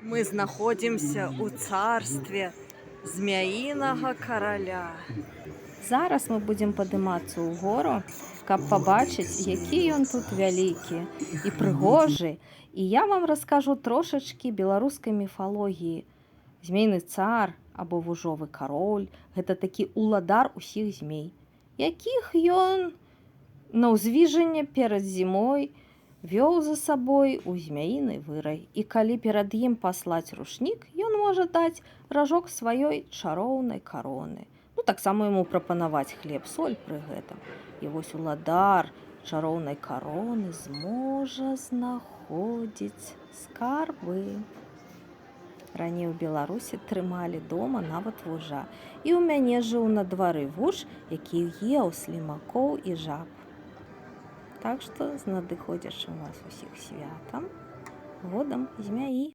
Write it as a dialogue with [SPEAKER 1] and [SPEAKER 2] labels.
[SPEAKER 1] Мы знаходзімся ў царстве змяінага караля.
[SPEAKER 2] Зараз мы будзем падымацца ў гору, каб пабачыць, які ён тут вялікі і прыгожы. І я вам раскажу трошачкі беларускай міфалогіі. Змейны цар або вужовы кароль – гэта такі уладар усіх змей, якіх ён на ўзвіжанне перад зімой вёў за сабой у змяіны вырай. І калі перад ім паслаць рушнік, ён можа даць ражок сваёй чароўнай кароны. Таксама яму прапанаваць хлеб, соль пры гэтым. І вось уладар чароўнай кароны зможа знаходзіць скарбы. Раней у Беларусі трымалі дома нават вужа. І ў мяне жыў на двары вуж, які еў слімакоў і жаб. Так што з надыходзячым вас усіх святам, годам змяі!